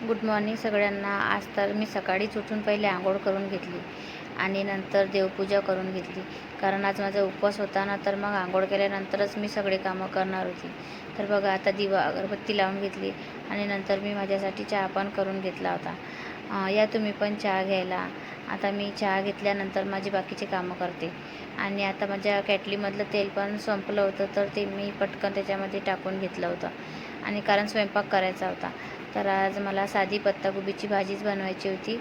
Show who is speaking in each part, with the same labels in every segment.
Speaker 1: Good morning सगळ्यांना. आज तर मी सकाळीच उठून पहिले आंघोळ करून घेतली आणि नंतर देवपूजा करून घेतली, कारण आज माझा उपवास होता ना. तर मग आंघोळ केल्यानंतरच मी सगळे कामं करणार होती. तर बघा, आता दिवा अगरबत्ती लावून घेतली आणि नंतर मी माझ्यासाठी चहा पण करून घेतला होता. या तुम्ही पण चहा घ्यायला. आता मी चहा घेतल्यानंतर माझी बाकीची कामं करते. आणि आता माझ्या कॅटलीमधलं तेल पण संपलं होतं, तर ते मी पटकन त्याच्यामध्ये टाकून घेतलं होतं. आणि कारण स्वयंपाक करायचा होता, तर आज मला साधी पत्ताकोबीची भाजीच बनवायची होती.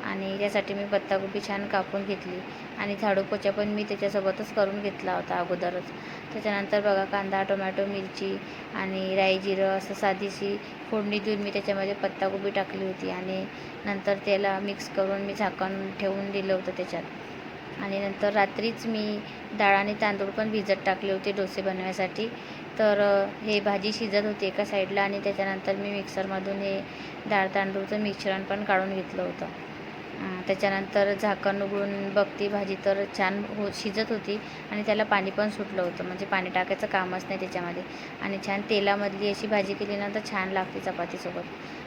Speaker 1: आणि त्यासाठी मी पत्ताकोबी छान कापून घेतली आणि झाडू पोछा पण मी त्याच्यासोबतच करून घेतला होता अगोदरच. त्याच्यानंतर बघा, कांदा, टोमॅटो, मिरची आणि राई जिरं असं साधीशी फोडणी देऊन मी त्याच्यामध्ये पत्ताकोबी टाकली होती आणि नंतर त्याला मिक्स करून मी झाकण ठेवून दिलं होतं त्याच्यात. आणि नंतर रात्रीच मी डाळ आणि तांदूळ पण भिजत टाकले होते डोसे बनवण्यासाठी. तर हे भाजी शिजत होती एका साईडला आणि त्याच्यानंतर मी मिक्सरमधून हे डाळ तांदूळचं मिश्रण पण काढून घेतलं होतं. त्याच्यानंतर झाकण उघडून बघते, भाजी तर छान शिजत होती आणि त्याला पाणी पण सुटलं होतं, म्हणजे पाणी टाकायचं कामच नाही त्याच्यामध्ये. आणि छान तेलामधली अशी भाजी केली ना, तर छान लागते चपातीसोबत.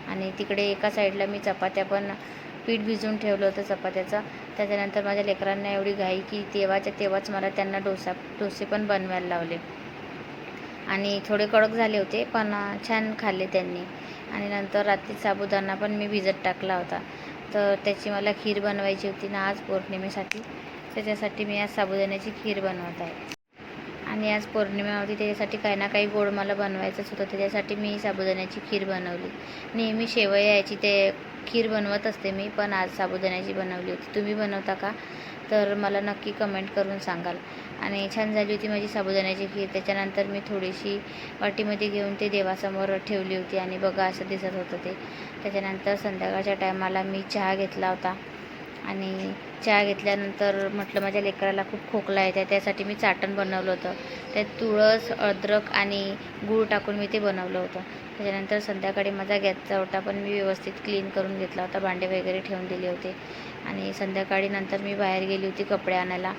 Speaker 1: आणि तिकडे एका साईडला मी चपात्या पण पीठ भिजवून ठेवलं होतं चपात्याचं. त्याच्यानंतर माझ्या लेकरांना एवढी घाई की तेव्हाच्या तेव्हाच मला त्यांना डोसे पण बनवायला लावले. आणि थोडे कडक झाले होते, पण छान खाल्ले त्यांनी. आणि नंतर रात्री साबुदाणा पण मी भिजत टाकला होता, तर त्याची मला खीर बनवायची होती ना आज पौर्णिमेसाठी. त्याच्यासाठी मी आज साबुदाण्याची खीर बनवत आहे. आणि आज पौर्णिमा होती, त्याच्यासाठी काही ना काही गोड मला बनवायचंच होतं. त्याच्यासाठी मी साबुदाण्याची खीर बनवली. नेहमी शेवयाची ते खीर बनवत असते मी, पण आज साबुदाण्याची बनवली होती. तुम्ही बनवता का? तर मला नक्की कमेंट करून सांगाल. आणि छान झाली होती माझी साबुदाण्याची खीर. त्याच्यानंतर मी थोडीशी वाटीमध्ये घेऊन ते देवासमोर ठेवली होती आणि बघा, असं दिसत होतं ते. त्याच्यानंतर संध्याकाळच्या टायमाला मी चहा घेतला होता. आणि चहा घेतल्यानंतर म्हटलं माझ्या लेकराला खूप खोकला येत आहे, त्यासाठी मी चाटण बनवलं होतं. त्यात तुळस, अद्रक आणि गूळ टाकून मी ते बनवलं होतं. त्याच्यानंतर संध्याकाळी माझा गॅसचा ओटा पण मी व्यवस्थित क्लीन करून घेतला होता, भांडे वगैरे ठेवून दिले होते. आणि संध्याकाळी नंतर मी बाहेर गेली होती कपडे आणायला.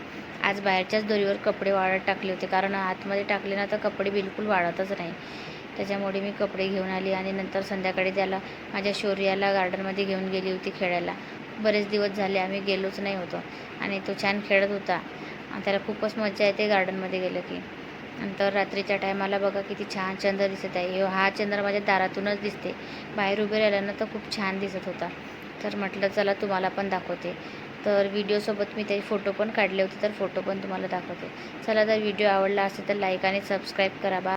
Speaker 1: आज बाहेरच्याच दोरीवर कपडे वाळत टाकले होते, कारण आतमध्ये टाकले ना तर कपडे बिलकुल वाळतच नाही. त्याच्यामुळे मी कपडे घेऊन आली आणि नंतर संध्याकाळी त्याला माझ्या शौर्याला गार्डनमध्ये घेऊन गेली होती खेळायला. बरेच दिवस झाले आम्ही गेलोच नाही होतो आणि तो छान खेळत होता. त्याला खूपच मजा येते गार्डनमध्ये गेलं की. नंतर रात्रीच्या टायमाला बघा किती छान चंद्र दिसत आहे. हा चंद्र माझ्या दारातूनच दिसते. बाहेर उभे राहिल्यानं तर खूप छान दिसत होता. तर म्हटलं चला तुम्हाला पण दाखवते. तर व्हिडिओसोबत मी त्याचे फोटो पण काढले होते, तर फोटो पण तुम्हाला दाखवते. चला, तर व्हिडिओ आवडला असेल तर लाईक आणि सबस्क्राईब करा.